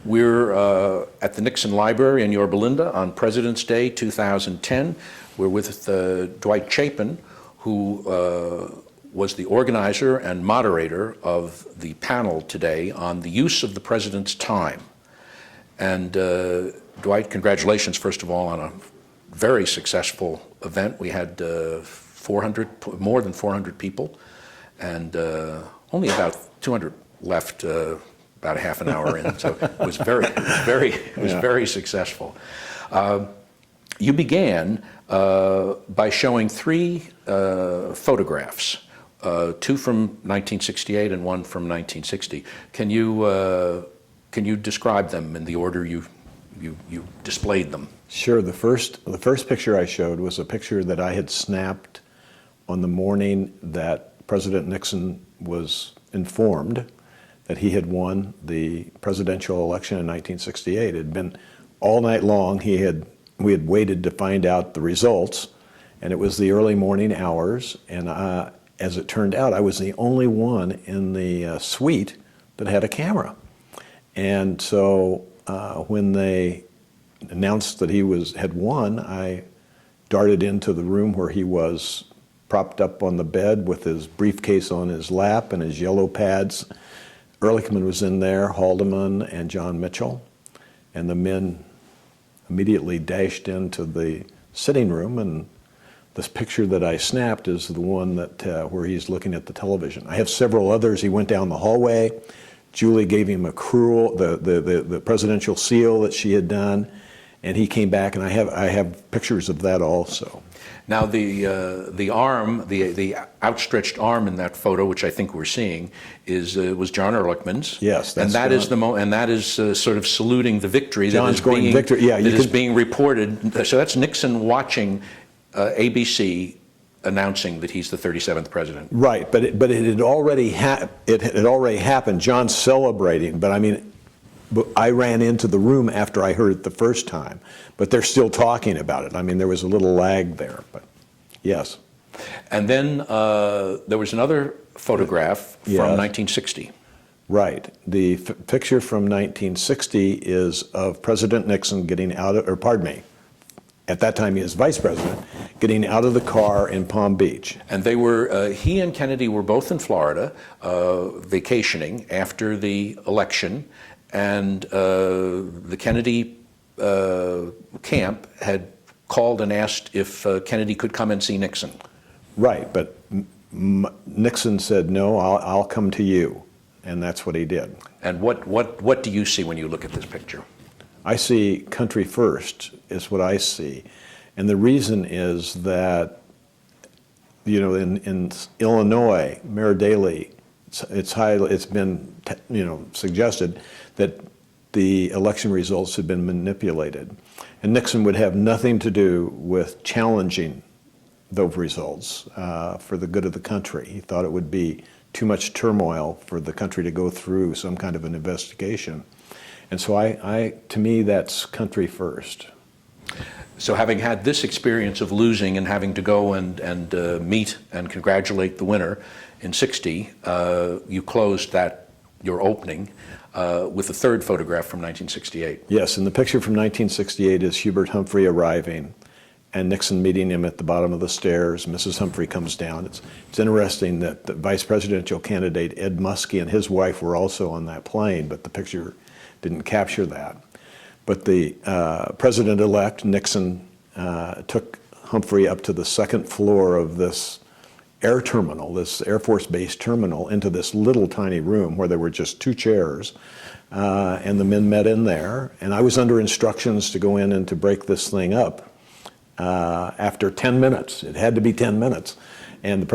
We're at the Nixon Library in Yorba Linda on President's Day 2010. We're with Dwight Chapin, who was the organizer and moderator of the panel today on the use of the president's time. And Dwight, congratulations, first of all, on a very successful event. We had more than 400 people, and only about 200 left about a half an hour in. So it was very successful. You began by showing three photographs, two from 1968 and one from 1960. Can you describe them in the order you displayed them? Sure. The first picture I showed was a picture that I had snapped on the morning that President Nixon was informed that he had won the presidential election in 1968. It had been all night long. We had waited to find out the results, and it was the early morning hours. And as it turned out, I was the only one in the suite that had a camera. And so when they announced that he had won, I darted into the room where he was propped up on the bed with his briefcase on his lap and his yellow pads. Ehrlichman was in there, Haldeman and John Mitchell, and the men immediately dashed into the sitting room, and this picture that I snapped is the one that where he's looking at the television. I have several others. He went down the hallway. Julie gave him the presidential seal that she had done, and he came back, and I have pictures of that also. Now the arm, the outstretched arm in that photo, which I think we're seeing, was John Ehrlichman's. Yes, that's and that John. And that is sort of saluting the victory John's that is victory. Yeah, that is being reported. So that's Nixon watching ABC announcing that he's the 37th president. Right, but it had already happened. John's celebrating, but I mean, I ran into the room after I heard it the first time, but they're still talking about it. I mean, there was a little lag there, but yes. And then there was another photograph from 1960. Right. The picture from 1960 is of President Nixon getting out of, or pardon me, at that time he was vice president, getting out of the car in Palm Beach. And they were, he and Kennedy were both in Florida, vacationing after the election, and the Kennedy camp had called and asked if Kennedy could come and see Nixon. Right, but Nixon said, no, I'll come to you, and that's what he did. And what do you see when you look at this picture? I see country first is what I see, and the reason is that, you know, in Illinois, Mayor Daley, it's been suggested that the election results had been manipulated, and Nixon would have nothing to do with challenging those results for the good of the country. He thought it would be too much turmoil for the country to go through some kind of an investigation. And so to me, that's country first. So having had this experience of losing and having to go and meet and congratulate the winner in '60, you closed your opening with a third photograph from 1968. Yes, and the picture from 1968 is Hubert Humphrey arriving and Nixon meeting him at the bottom of the stairs. Mrs. Humphrey comes down. It's interesting that the vice presidential candidate, Ed Muskie, and his wife were also on that plane, but the picture didn't capture that. But the president-elect, Nixon, took Humphrey up to the second floor of this air terminal, this Air Force Base terminal, into this little tiny room where there were just two chairs, and the men met in there. And I was under instructions to go in and to break this thing up after 10 minutes. It had to be 10 minutes. And the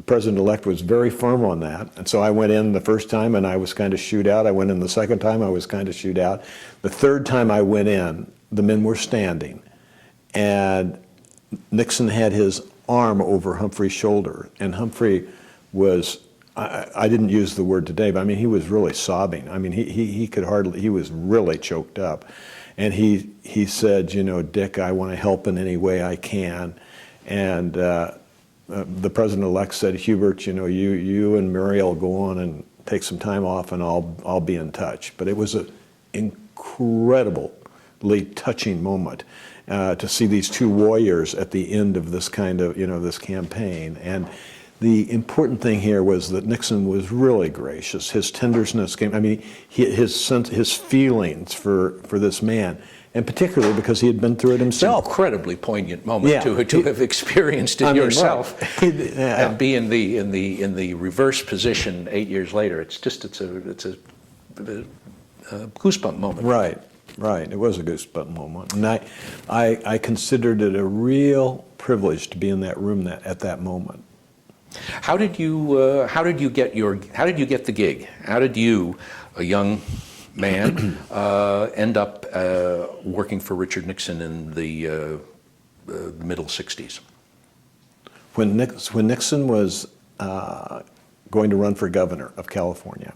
president-elect was very firm on that. And so I went in the first time and I was kind of shooed out. I went in the second time, I was kind of shooed out. The third time I went in, the men were standing. And Nixon had his arm over Humphrey's shoulder. And Humphrey was, I didn't use the word today, but I mean, he was really sobbing. I mean, he could hardly, he was really choked up. And he said, you know, Dick, I want to help in any way I can. And the president-elect said, Hubert, you know, you and Muriel go on and take some time off, and I'll be in touch. But it was an incredibly touching moment to see these two warriors at the end of this kind of, this campaign. And the important thing here was that Nixon was really gracious. His tenderness came, I mean, his feelings for this man, and particularly because he had been through it himself. It's an incredibly poignant moment to have experienced it yourself, right. and be in the reverse position 8 years later. It's a goosebump moment. Right. It was a goosebump moment, and I considered it a real privilege to be in that room at that moment. How did you get the gig? How did you, a young man, end up working for Richard Nixon in the middle '60s? When Nixon was going to run for governor of California,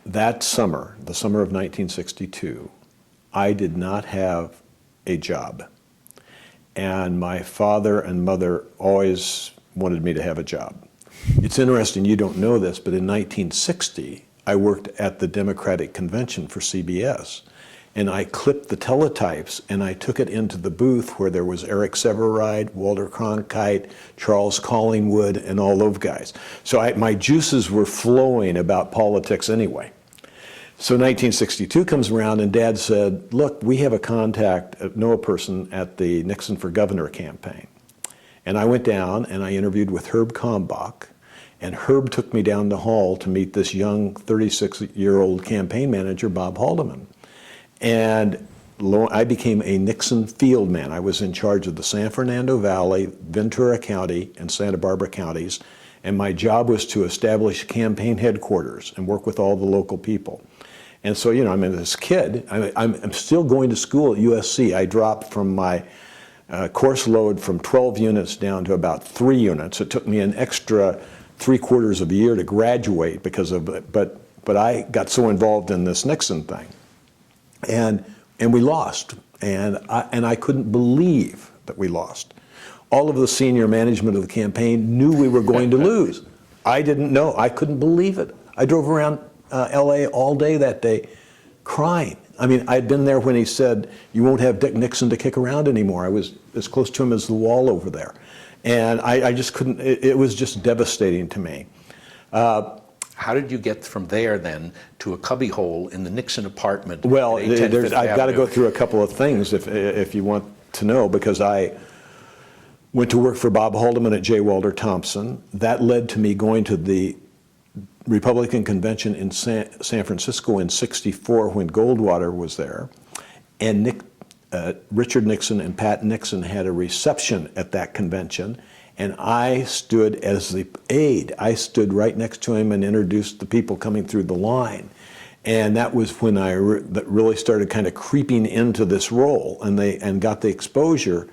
that summer, the summer of 1962, I did not have a job, and my father and mother always wanted me to have a job. It's interesting, you don't know this, but in 1960, I worked at the Democratic Convention for CBS, and I clipped the teletypes and I took it into the booth where there was Eric Sevareid, Walter Cronkite, Charles Collingwood, and all those guys. So my juices were flowing about politics anyway. So 1962 comes around and Dad said, look, we have a contact, know a person at the Nixon for Governor campaign. And I went down and I interviewed with Herb Kalmbach, and Herb took me down the hall to meet this young 36-year-old campaign manager, Bob Haldeman. And I became a Nixon field man. I was in charge of the San Fernando Valley, Ventura County, and Santa Barbara counties, and my job was to establish campaign headquarters and work with all the local people. And so, I'm this kid, I'm still going to school at USC. I dropped from my course load from 12 units down to about 3 units. It took me an extra 3/4 of a year to graduate because of it, but I got so involved in this Nixon thing, and we lost, and I couldn't believe that we lost. All of the senior management of the campaign knew we were going to lose. I didn't know. I couldn't believe it. I drove around LA all day that day, crying. I mean, I'd been there when he said, you won't have Dick Nixon to kick around anymore. I was as close to him as the wall over there. And I just couldn't, it was just devastating to me. How did you get from there then to a cubbyhole in the Nixon apartment? Well, at 810 Fifth I've got to Avenue? go through a couple of things if you want to know, because I went to work for Bob Haldeman at J. Walter Thompson. That led to me going to the Republican convention in San Francisco in '64 when Goldwater was there, and Richard Nixon and Pat Nixon had a reception at that convention, and I stood as the aide. I stood right next to him and introduced the people coming through the line, and that was when I really started kind of creeping into this role, and got the exposure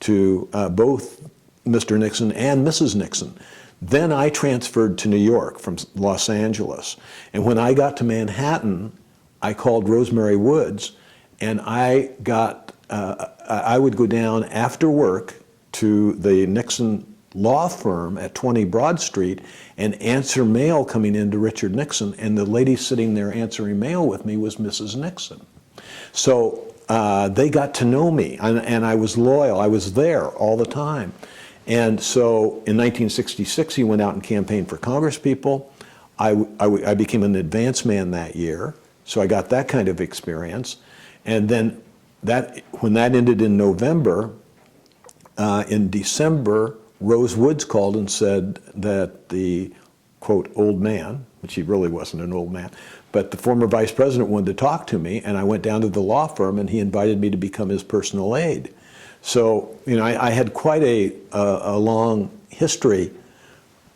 to both Mr. Nixon and Mrs. Nixon. Then I transferred to New York from Los Angeles. And when I got to Manhattan, I called Rosemary Woods, and I would go down after work to the Nixon law firm at 20 Broad Street and answer mail coming into Richard Nixon. And the lady sitting there answering mail with me was Mrs. Nixon. So they got to know me, and I was loyal. I was there all the time. And so in 1966, he went out and campaigned for congresspeople. I became an advance man that year, so I got that kind of experience. And then when that ended in November, in December, Rose Woods called and said that the, quote, old man, which he really wasn't an old man, but the former vice president wanted to talk to me, and I went down to the law firm, and he invited me to become his personal aide. So, I had quite a long history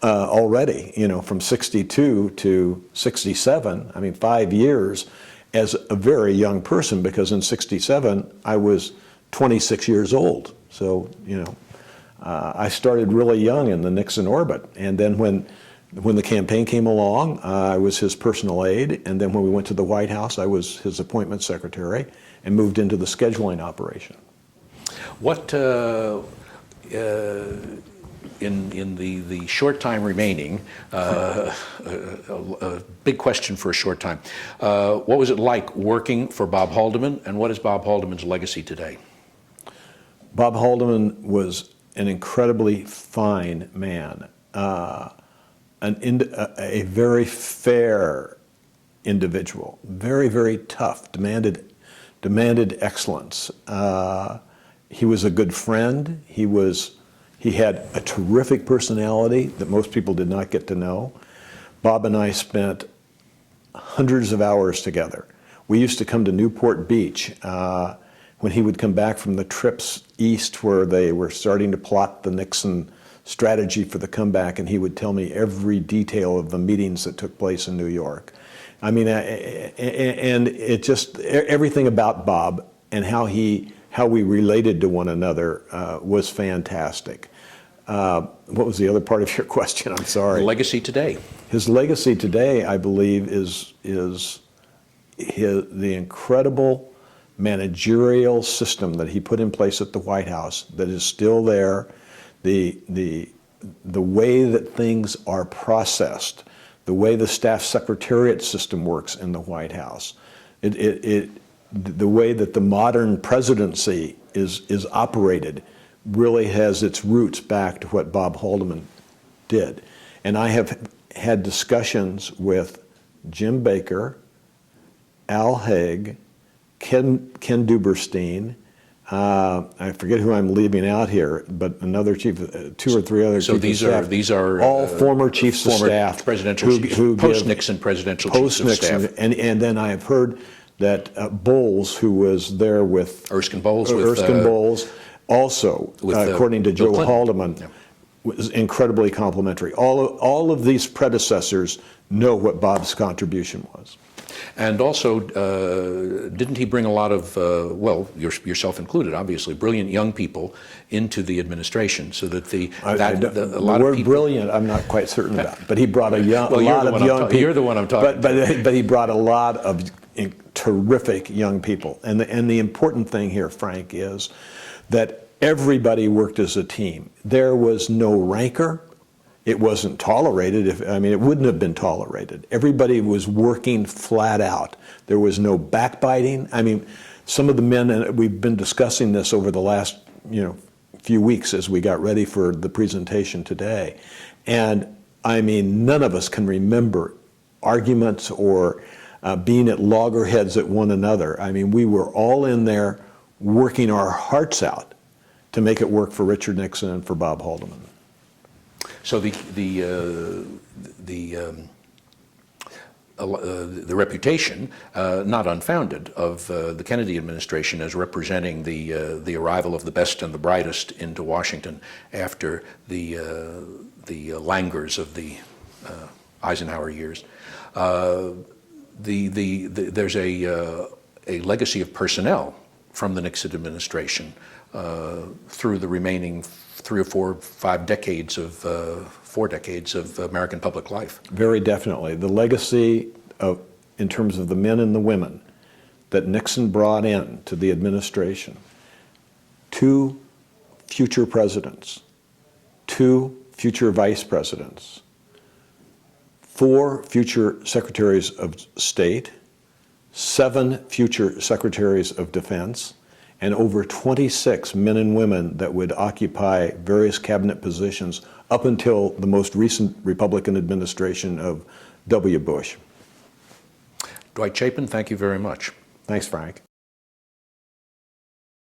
already, from 62 to 67, 5 years as a very young person, because in 67, I was 26 years old. So, I started really young in the Nixon orbit. And then when the campaign came along, I was his personal aide. And then when we went to the White House, I was his appointment secretary and moved into the scheduling operation. What in the short time remaining, a big question for a short time. What was it like working for Bob Haldeman, and what is Bob Haldeman's legacy today? Bob Haldeman was an incredibly fine man, a very fair individual, very, very tough, demanded excellence. He was a good friend. He had a terrific personality that most people did not get to know. Bob and I spent hundreds of hours together. We used to come to Newport Beach when he would come back from the trips east where they were starting to plot the Nixon strategy for the comeback, and he would tell me every detail of the meetings that took place in New York. I mean, and it just, everything about Bob and how we related to one another was fantastic. What was the other part of your question? I'm sorry. Legacy today. His legacy today, I believe, is the incredible managerial system that he put in place at the White House that is still there, the way that things are processed, the way the staff secretariat system works in the White House, the way that the modern presidency is operated really has its roots back to what Bob Haldeman did. And I have had discussions with Jim Baker, Al Haig, Ken Duberstein, I forget who I'm leaving out here, but another chief, two or three other chiefs of staff. So these are all former chiefs of staff, post-Nixon presidential chiefs of staff. And then I have heard that Bowles, who was there with Erskine Bowles, also, according to Joe Haldeman, was incredibly complimentary. All of these predecessors know what Bob's contribution was. And also, didn't he bring a lot of, well, yourself included, obviously, brilliant young people into the administration, so that the word brilliant, I'm not quite certain about, but he brought a lot of young people. You're the one I'm talking about. But he brought a lot of terrific young people, and the important thing here, Frank, is that everybody worked as a team. There was no rancor. It wasn't tolerated. It wouldn't have been tolerated. Everybody was working flat out. There was no backbiting. I mean, some of the men, and we've been discussing this over the last, few weeks as we got ready for the presentation today. And I mean, none of us can remember arguments or being at loggerheads at one another. I mean, we were all in there working our hearts out to make it work for Richard Nixon and for Bob Haldeman. So the reputation, not unfounded, of the Kennedy administration as representing the arrival of the best and the brightest into Washington after the languors of the Eisenhower years. There's a legacy of personnel from the Nixon administration through the remaining 3 or 4, 5 decades of 4 decades of American public life. Very definitely. The legacy in terms of the men and the women that Nixon brought in to the administration, 2 future presidents, 2 future vice presidents, 4 future secretaries of state, 7 future secretaries of defense, and over 26 men and women that would occupy various cabinet positions up until the most recent Republican administration of W. Bush. Dwight Chapin, thank you very much. Thanks, Frank.